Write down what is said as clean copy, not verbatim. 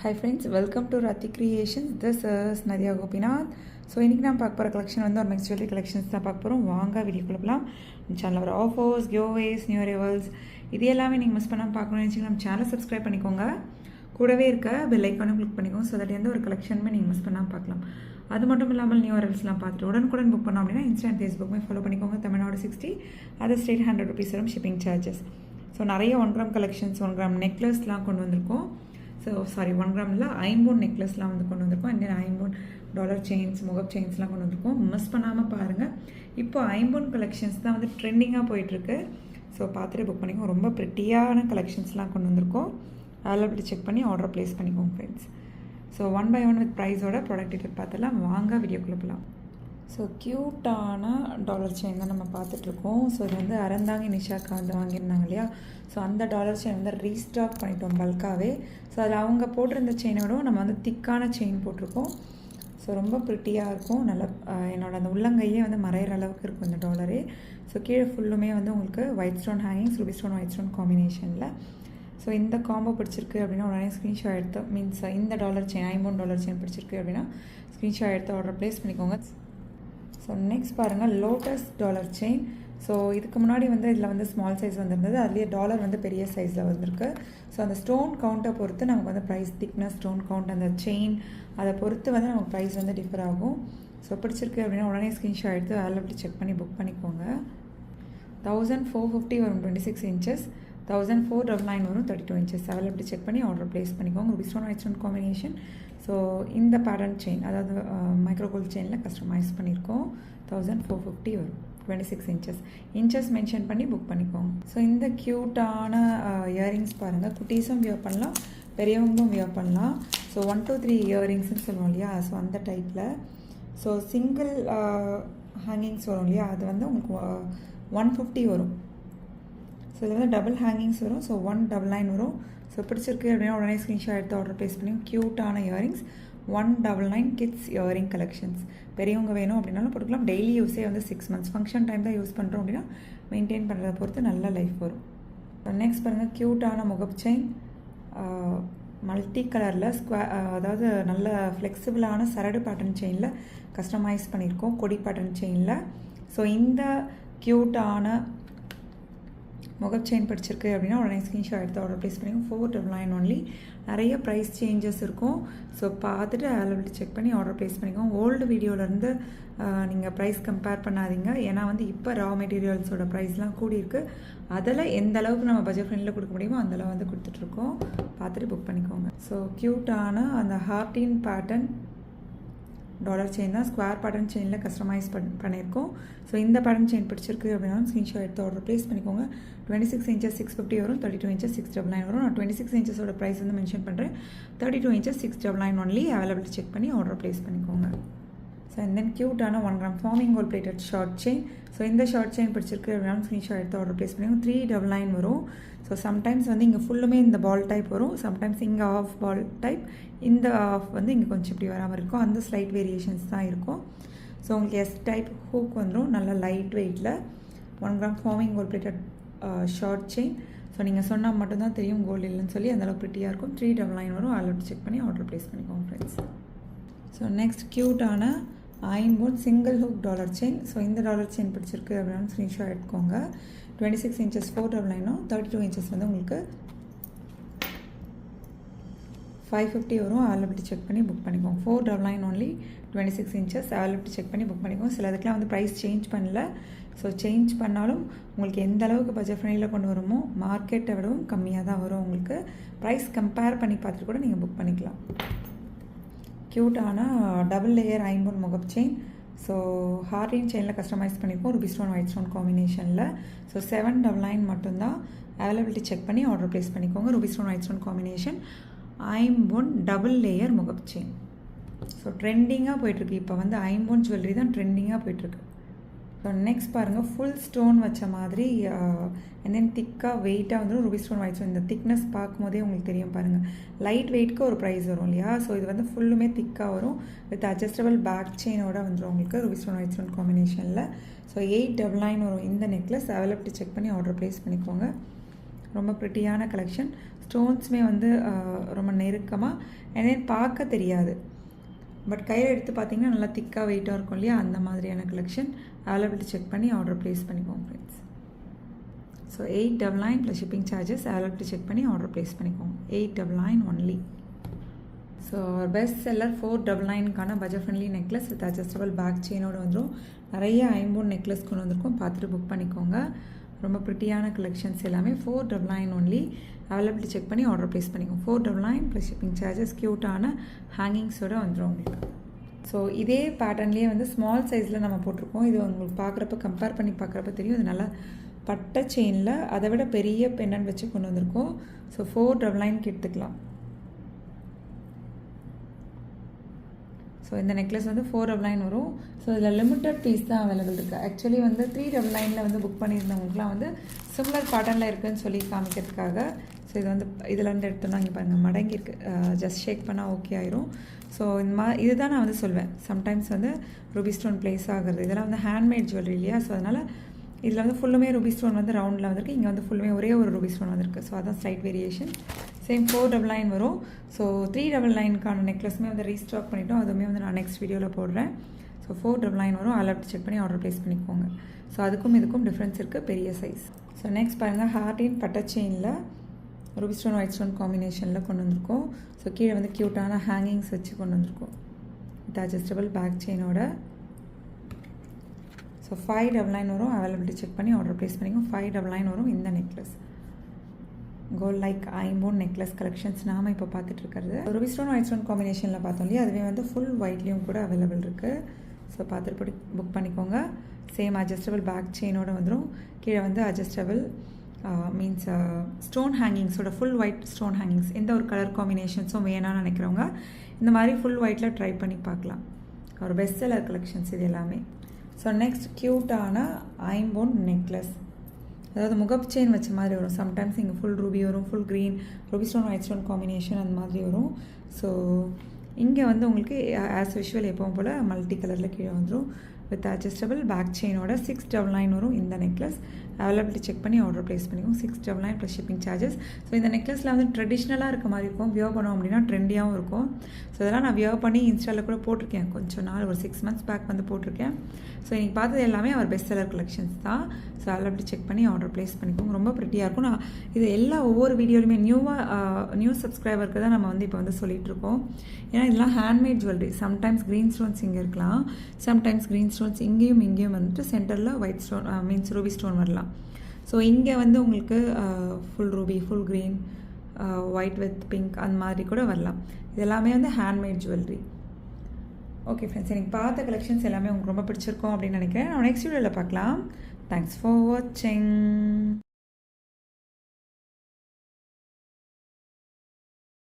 Hi friends, welcome to Rati Creations. This is Nadia Gopinath. So இன்றைக்கி நான் பார்க்க போகிற கலெக்ஷன் வந்து ஒரு மிக்ஸ் ஜுவல்லரி கலெக்ஷன்ஸ் தான் பார்க்க போகிறோம். வாங்க வீடியோ கொடுக்கலாம். சேனலில் வர ஆஃபர்ஸ், கிவ்அவேஸ், நியூ அரைவல்ஸ் இது எல்லாமே நீங்கள் மிஸ் பண்ணாமல் பார்க்கணும்னு நினச்சிங்கன்னா நம்ம சேனலை சப்ஸ்கிரைப் பண்ணிக்கோங்க. கூடவே இருக்க பெல் ஐக்கானும் கிளிக் பண்ணிக்கோங்க. ஸோ தட் எந்த ஒரு கலெக்ஷனுமே நீங்கள் மிஸ் பண்ணாமல் பார்க்கலாம். அது மட்டும் இல்லாமல் நியூ அரைவல்ஸ்லாம் பார்த்துட்டு உடனுக்குடன் புக் பண்ணோம் அப்படின்னா இன்ஸ்டா அண்ட் ஃபேஸ்புக்குமே ஃபாலோ பண்ணிக்கோங்க. தமிழ்நாடு 60, அதர் ஸ்டேட் 100 rupees வரும் ஷிப்பிங் சார்ஜஸ். ஸோ நிறைய 1 கிராம் கலெக்ஷன்ஸ், 1 கிராம் நெக்லஸ்லாம் கொண்டு வந்திருக்கோம். ஸோ 1 கிராமில் ஐம்போன் நெக்லஸ்லாம் வந்து கொண்டு வந்திருக்கோம். அண்ட் தென் ஐம்போன் டாலர் செயின்ஸ், முகப் செயின்ஸ்லாம் கொண்டு வந்திருக்கோம். மிஸ் பண்ணாமல் பாருங்கள். இப்போ ஐம்போன் கலெக்ஷன்ஸ் தான் வந்து ட்ரெண்டிங்காக போயிட்டுருக்கு. ஸோ பார்த்துட்டு புக் பண்ணிக்கோங்க. ரொம்ப ப்ரிட்டியான கலெக்ஷன்ஸ்லாம் கொண்டு வந்திருக்கோம். அவைலபிலிட்டி செக் பண்ணி ஆர்டர் ப்ளேஸ் பண்ணிக்கோங்க ஃப்ரெண்ட்ஸ். ஸோ 1 by 1 வித் ப்ரைஸோட ப்ராடக்ட் டீட்டெயில் பார்த்துலாம். வாங்க வீடியோக்குள்ளே போகலாம். ஸோ க்யூட்டான டாலர் செயின் தான் நம்ம பார்த்துட்ருக்கோம். ஸோ இது வந்து அறந்தாங்கி நிஷாக்கா வந்து வாங்கியிருந்தாங்க இல்லையா. ஸோ அந்த டாலர் செயின் வந்து ரீஸ்டாக் பண்ணிட்டோம் பல்காகவே. ஸோ அதில் அவங்க போட்டிருந்த செயினோடவும் நம்ம வந்து திக்கான செயின் போட்டிருக்கோம். ஸோ ரொம்ப ப்ரிட்டியாக இருக்கும். நல்லா என்னோட அந்த உள்ளங்கையே வந்து மறையிற அளவுக்கு இருக்கும் இந்த டாலரே. ஸோ கீழே ஃபுல்லுமே வந்து உங்களுக்கு white stone hangings, Ruby stone, white stone காம்பினேஷனில். ஸோ இந்த காம்போ பிடிச்சிருக்கு அப்படின்னா உடனே ஸ்க்ரீன்ஷாட் எடுத்து மீன்ஸ் இந்த டாலர் செயின், ஐம்போன் டாலர் செயின் பிடிச்சிருக்கு அப்படின்னா ஸ்க்ரீன்ஷாட் எடுத்து ஆர்டர் ப்ளேஸ் பண்ணிக்கோங்க. ஸோ நெக்ஸ்ட் பாருங்கள், லோட்டஸ் டாலர் செயின். ஸோ இதுக்கு முன்னாடி வந்து இதில் வந்து ஸ்மால் சைஸ் வந்துருந்தது. அதுலேயே டாலர் வந்து பெரிய சைஸில் வந்திருக்கு. ஸோ அந்த ஸ்டோன் கவுண்ட்டை பொறுத்து நமக்கு வந்து ப்ரைஸ், திக்னஸ், ஸ்டோன் கவுண்ட், அந்த செயின் அதை பொறுத்து வந்து நமக்கு ப்ரைஸ் வந்து டிஃபர் ஆகும். ஸோ பிடிச்சிருக்கு அப்படின்னா உடனே ஸ்க்ரீன்ஷாட் எடுத்து அவைலபிலிட்டி செக் பண்ணி புக் பண்ணிக்கோங்க. 1450 வரும் 26 inches, 1499 வரும் 32 inches. அவைலபிலிட்டி செக் பண்ணி ஆர்டர் ப்ளேஸ் பண்ணிக்கோங்க. Ruby stone, white stone combination. So இந்த பேட்டர்ன் செயின், அதாவது மைக்ரோ கோல்ட் செயினில் கஸ்டமைஸ் பண்ணியிருக்கோம். 1450 வரும் 26 inches. இன்ச்சஸ் மென்ஷன் பண்ணி புக் பண்ணிக்கோங்க. ஸோ இந்த க்யூட்டான இயரிங்ஸ் பாருங்கள். குட்டீஸும் வியர் பண்ணலாம், பெரியவங்களும் வியர் பண்ணலாம். ஸோ 1 to 3 இயரிங்ஸ்ன்னு சொல்லுவோம் இல்லையா. ஸோ அந்த டைப்பில். ஸோ சிங்கிள் ஹேங்கிங்ஸ் வரும் இல்லையா, அது வந்து உங்களுக்கு 150 வரும். ஸோ இதில் வந்து டபுள் ஹேங்கிங்ஸ் வரும். ஸோ 199 வரும். ஸோ பிடிச்சிருக்கு அப்படின்னா உடனே ஸ்க்ரீன்ஷாட் எடுத்து ஆர்டர் ப்ளேஸ் பண்ணி. க்யூட்டான இயரிங்ஸ் 199 கிட்ஸ் இயரிங் கலெக்ஷன்ஸ். பெரியவங்க வேணும் அப்படின்னாலும் போட்டுக்கலாம். டெய்லி யூஸே வந்து 6 months, ஃபங்க்ஷன் டைம் தான் யூஸ் பண்ணுறோம் அப்படின்னா மெயின்டைன் பண்ணுறதை பொறுத்து நல்ல லைஃப் வரும். நெக்ஸ்ட் பாருங்கள், க்யூட்டான முகப் செயின், மல்டி கலரில் அதாவது நல்ல ஃப்ளெக்சிபிளான சரடு பேட்டர்ன் செயினில் கஸ்டமைஸ் பண்ணியிருக்கோம், கொடி பேட்டர்ன் செயினில். ஸோ இந்த க்யூட்டான முகப் செயின் பிடிச்சிருக்கு அப்படின்னா உடனே ஸ்க்ரீன்ஷாட் எடுத்து ஆர்டர் ப்ளேஸ் பண்ணிக்கோங்க. 499 ஒன்லி. நிறைய ப்ரைஸ் சேஞ்சஸ் இருக்கும். ஸோ பார்த்துட்டு அவைலபிலிட்டி செக் பண்ணி ஆர்டர் ப்ளேஸ் பண்ணிக்கோங்க. ஓல்டு வீடியோவிலேருந்து நீங்கள் ப்ரைஸ் கம்பேர் பண்ணாதீங்க. ஏன்னா வந்து இப்போ ரா மெட்டீரியல்ஸோட ப்ரைஸ்லாம் கூடியிருக்கு. அதில் எந்த அளவுக்கு நம்ம பட்ஜெட் ஃப்ரெண்டில் கொடுக்க முடியுமோ அந்தளவு வந்து கொடுத்துட்ருக்கோம். பார்த்துட்டு புக் பண்ணிக்கோங்க. ஸோ க்யூட்டான அந்த ஹார்டின் பேட்டர்ன் டாலர் செயின் தான், ஸ்கொயர் பேட்டர்ன் செயினில் கஸ்டமைஸ் பண்ணியிருக்கோம். ஸோ இந்த பேட்டர்ன் செயின் பிடிச்சிருக்கு அப்படின்னாலும் ஸ்க்ரீன்ஷாட் எடுத்து ஆர்டர் ப்ளேஸ் பண்ணிக்கோங்க. 26 inches 650 வரும், 32 inches 699 வரும். நான் 26 inches ப்ரைஸ் வந்து மென்ஷன் பண்ணுறேன். 32 inches 699 ஒன்லி. அவைலபிலிட்டி செக் பண்ணி ஆர்டர் ப்ளேஸ் பண்ணிக்கோங்க. ஸோ அண்ட் தென் க்யூட்டான 1 gram forming gold plated short chain. So இந்த ஷார்ட் செயின் பிடிச்சிருக்கு அப்படின்னாலும் ஸ்க்ரீன்ஷாட் எடுத்து ஆர்டர் ப்ளேஸ் பண்ணிக்கோங்க. 399 வரும். ஸோ சம்டைம்ஸ் வந்து இங்கே ஃபுல்லுமே இந்த பால் டைப் வரும், சம்டைம்ஸ் இங்கே ஆஃப் பால் டைப், இந்த ஆஃப் வந்து இங்கே கொஞ்சம் இப்படி வராமல் இருக்கும். அந்த ஸ்லைட் வேரியேஷன்ஸ் தான் இருக்கும். ஸோ உங்களுக்கு எஸ் டைப் ஹூக் வந்துடும். நல்ல லைட் வெயிட்டில் 1 gram forming gold plated short chain. So நீங்கள் சொன்னால் மட்டும்தான் தெரியும் கோல்டு இல்லைன்னு சொல்லி. அந்தளவுக்கு ப்ரிட்டியாக இருக்கும். 399 வரும். அவைலபிலிட்டி செக் பண்ணி ஆர்டர் ப்ளேஸ் பண்ணிக்கோங்க ஃப்ரெண்ட்ஸ். ஸோ நெக்ஸ்ட் க்யூட்டான ஐம்போன் single hook dollar chain. So இந்த டாலர் செயின் பிடிச்சிருக்கு அப்படின்னா ஸ்க்ரீன்ஷாட் எடுத்துக்கோங்க. 26 inches 499, 32 inches வந்து உங்களுக்கு 550 வரும். அவைலபிலிட்டி செக் பண்ணி புக் பண்ணிக்கோங்க. 499 ஒன்லி, 26 inches. அவைலபிலிட்டி செக் பண்ணி புக் பண்ணிக்கோங்க. சில இதுக்கெலாம் வந்து ப்ரைஸ் சேஞ்ச் பண்ணல. ஸோ சேஞ்ச் பண்ணாலும் உங்களுக்கு எந்த அளவுக்கு பட்ஜெட் ஃப்ரெண்ட்லியில் கொண்டு வருமோ மார்க்கெட்டை விடவும் கம்மியாக தான் வரும். உங்களுக்கு ப்ரைஸ் கம்பேர் பண்ணி பார்த்துட்டு கூட நீங்கள் புக் பண்ணிக்கலாம். க்யூட்டான டபுள் லேயர் ஐம்போன் முகப் செயின். ஸோ ஹார்டின் செயினில் கஸ்டமைஸ் பண்ணியிருக்கோம், ரூபி ஸ்டோன், ஒயிட் ஸ்டோன் காம்பினேஷனில். ஸோ 799 மட்டும்தான். அவைலபிலிட்டி செக் பண்ணி ஆர்டர் ப்ளேஸ் பண்ணிக்கோங்க. Ruby stone, white stone combination ஐம்போன் டபுள் லேயர் முகப் செயின். ஸோ ட்ரெண்டிங்காக போயிட்டுருக்கு. இப்போ வந்து ஐம்போன் ஜுவல்லரி தான் ட்ரெண்டிங்காக போயிட்டுருக்கு. ஸோ நெக்ஸ்ட் பாருங்கள், ஃபுல் ஸ்டோன் வச்ச மாதிரி அண்ட் தென் திக்காக வெயிட்டாக வந்துடும். Ruby stone, white stone. இந்த திக்னஸ் பார்க்கும்போதே உங்களுக்கு தெரியும் பாருங்கள். லைட் வெயிட்க்கு ஒரு ப்ரைஸ் வரும் இல்லையா. ஸோ இது வந்து ஃபுல்லுமே திக்காக வரும். வித் அட்ஜஸ்டபிள் பேக் செயினோட வந்துடும் உங்களுக்கு ரூபி ஸ்டோன், ஒயிட் ஸ்டோன் காம்பினேஷனில். ஸோ 899 வரும் இந்த நெக்லஸ். அவைலபிலிட்டி செக் பண்ணி ஆர்டர் ப்ளேஸ் பண்ணிக்கோங்க. ரொம்ப ப்ரிட்டியான கலெக்ஷன். ஸ்டோன்ஸுமே வந்து ரொம்ப நெருக்கமாக and then பார்க்க தெரியாது. பட் கையில் எடுத்து பார்த்தீங்கன்னா நல்லா திக்காக வெயிட்டாக இருக்கும் இல்லையா, அந்த மாதிரியான கலெக்ஷன் அவைலபிலிட்டி செக் பண்ணி ஆர்டர் ப்ளேஸ் பண்ணிக்கோங்க friends. So 899 plus shipping charges availability check பண்ணி ஆர்டர் ப்ளேஸ் பண்ணிக்கோங்க. 899 ஒன்லி. ஸோ பெஸ்ட் செல்லர் 499க்கான budget friendly necklace with adjustable back செயினோடு வந்துடும். நிறைய ஐம்பூன் நெக்லஸ் கொண்டு வந்திருக்கோம், பார்த்துட்டு புக் பண்ணிக்கோங்க. ரொம்ப ப்ரிட்டியான கலெக்ஷன்ஸ் எல்லாமே 499 ஒன்லி. அவைலபிலிட்டி செக் பண்ணி ஆர்டர் ப்ளேஸ் பண்ணிக்கோங்க. 499 ப்ளஸ் ஷிப்பிங் சார்ஜஸ் க்யூட்டான ஹேங்கிங்ஸோடு வந்துடும் உங்களுக்கு. ஸோ இதே பேட்டர்ன்லேயே வந்து ஸ்மால் சைஸில் நம்ம போட்டிருக்கோம். இது உங்களுக்கு பார்க்குறப்ப கம்பேர் பண்ணி பார்க்குறப்ப தெரியும், இது நல்லா பட்டை செயினில் அதை விட பெரிய பெண்ணன் வச்சு கொண்டு வந்திருக்கோம். ஸோ 499க்கு எடுத்துக்கலாம். ஸோ இந்த நெக்லஸ் வந்து 499 வரும். ஸோ இதில் லிமிட்டட் பீஸ் தான் அவைலபிள் இருக்குது. ஆக்சுவலி வந்து 399 வந்து புக் பண்ணியிருந்தவங்களுக்குலாம் வந்து சிமிலர் பேட்டர்னில் இருக்குதுன்னு சொல்லி காமிக்கிறதுக்காக. ஸோ இது வந்து இதிலேருந்து எடுத்தோம்னா இங்கே பாருங்கள் மடங்கி இருக்குது, ஜஸ்ட் ஷேக் பண்ணால் ஓகே ஆயிரும். ஸோ இந்த இதுதான் நான் வந்து சொல்வேன், சம்டைம்ஸ் வந்து ரூபி ஸ்டோன் ப்ளேஸ் ஆகுறது, இதெல்லாம் வந்து ஹேண்ட்மேட் ஜுவல்லரி இல்லையா. ஸோ அதனால் இதில் வந்து ஃபுல்லுமே ரூபி ஸ்டோன் வந்து ரவுண்டில் வந்திருக்கு, இங்கே வந்து ஃபுல்லுமே ஒரே ஒரு ரூபி ஸ்டோன் வந்திருக்கு. ஸோ அதான் ஸ்லைட் வேரியேஷன். சேம் 499 வரும். ஸோ 399க்கான நெக்லஸுமே வந்து ரீஸ்டாக் பண்ணிட்டோம், அதுவுமே வந்து நான் நெக்ஸ்ட் வீடியோவில் போடுறேன். ஸோ 499 வரும். அலர்ட் செக் பண்ணி ஆர்டர் ப்ளேஸ் பண்ணிக்கோங்க. ஸோ அதுக்கும் இதுக்கும் டிஃப்ரென்ஸ் இருக்குது, பெரிய சைஸ். ஸோ நெக்ஸ்ட் பாருங்கள், ஹார்டின் பட்டை செயினில் ரூபி ஸ்டோன் ஒயிட் ஸ்டோன் காம்பினேஷனில் கொண்டு வந்திருக்கோம். ஸோ கீழே வந்து க்யூட்டான ஹேங்கிங்ஸ் வச்சு கொண்டு வந்திருக்கோம் வித் அட்ஜஸ்டபிள் பேக் செயினோட. ஸோ 599 வரும். அவைலபிலிட்டி செக் பண்ணி ஆர்டர் ப்ளேஸ் பண்ணிக்கோங்க. 599 வரும் இந்த நெக்லஸ். கோல்ட் லைக் ஐம்போன் நெக்லஸ் கலெக்ஷன்ஸ் நாம் இப்போ பார்த்துட்டு இருக்கிறது ரூபி ஸ்டோன் ஒயிட் ஸ்டோன் காம்பினேஷனில் பார்த்தோம் இல்லையா, அதுவே வந்து ஃபுல் ஒயிட்லேயும் கூட அவைலபிள் இருக்குது. ஸோ பார்த்துட்டு புக் பண்ணிக்கோங்க. சேம் அட்ஜஸ்டபிள் பேக் செயினோட வந்துடும். கீழே வந்து அட்ஜஸ்டபிள் மீன்ஸ் ஸ்டோன் ஹேங்கிங்ஸோட ஃபுல் ஒயிட் ஸ்டோன் ஹேங்கிங்ஸ். எந்த ஒரு கலர் காம்பினேஷன்ஸும் வேணாம்னு நினைக்கிறவங்க இந்த மாதிரி ஃபுல் ஒயிட்டில் ட்ரை பண்ணி பார்க்கலாம். ஒரு பெஸ்ட் செல்லர் கலெக்ஷன்ஸ் இது எல்லாமே. ஸோ நெக்ஸ்ட் க்யூட்டான ஐம்போன் நெக்லஸ், அதாவது முகப்பு செயின் வச்ச மாதிரி வரும். சம்டைம்ஸ் இங்கே ஃபுல் ரூபி வரும், full green Ruby stone white stone combination அந்த மாதிரி வரும். ஸோ இங்கே வந்து உங்களுக்கு ஆஸ் யூஷுவல் எப்பவும் போல் மல்டி கலரில் கீழே வந்துடும் வித் அட்ஜஸ்டபிள் பேக் செயினோட. 699 வரும் இந்த நெக்லஸ். அவைலபிலிட்டி செக் பண்ணி ஆர்டர் ப்ளேஸ் பண்ணிக்கோங்க. 699 ப்ளஸ் ஷிப்பிங் சார்ஜஸ். ஸோ இந்த நெக்லஸில் வந்து ட்ரெடிஷ்னலாக இருக்க மாதிரி இருக்கும், வியர் பண்ணோம் அப்படின்னா ட்ரெண்டியாகவும் இருக்கும். ஸோ இதெல்லாம் நான் வியர் பண்ணி இன்ஸ்டாவில் கூட போட்டிருக்கேன், கொஞ்சம் நாள் ஒரு 6 months பேக் வந்து போட்டிருக்கேன். ஸோ இன்றைக்கி பார்த்தது எல்லாமே அவர் பெஸ்ட் செல்லர் கலெக்ஷன்ஸ் தான். ஸோ அவைலபிலிட்டி செக் பண்ணி ஆர்டர் ப்ளேஸ் பண்ணிக்கோங்க. ரொம்ப ப்ரிட்டியாக இருக்கும். நான் இது ஒவ்வொரு வீடியோலையுமே நியூ சப்ஸ்கிரைபருக்கு தான் நம்ம வந்து இப்போ வந்து சொல்லிகிட்ருக்கோம். ஏன்னா இதெல்லாம் handmade jewellery. Sometimes green stones இங்கே இருக்கலாம், சம்டைம்ஸ் க்ரீன் ஸ்டோன்ஸ் இங்கேயும் வந்துட்டு சென்டரில் white stone means Ruby stone வரலாம். ஸோ இங்கே வந்து உங்களுக்கு full Ruby, full green, white with pink அந்த மாதிரி கூட வரலாம். இது எல்லாமே வந்து ஹேண்ட்மேட் ஜுவல்லரி. ஓகே ஃப்ரெண்ட்ஸ், எனக்கு பார்த்த கலெக்ஷன்ஸ் எல்லாமே உங்களுக்கு ரொம்ப பிடிச்சிருக்கும் அப்படின்னு நினைக்கிறேன். நான் நெக்ஸ்ட் வீடியோவில் பார்க்கலாம். தேங்க்ஸ் ஃபார் வாட்சிங்.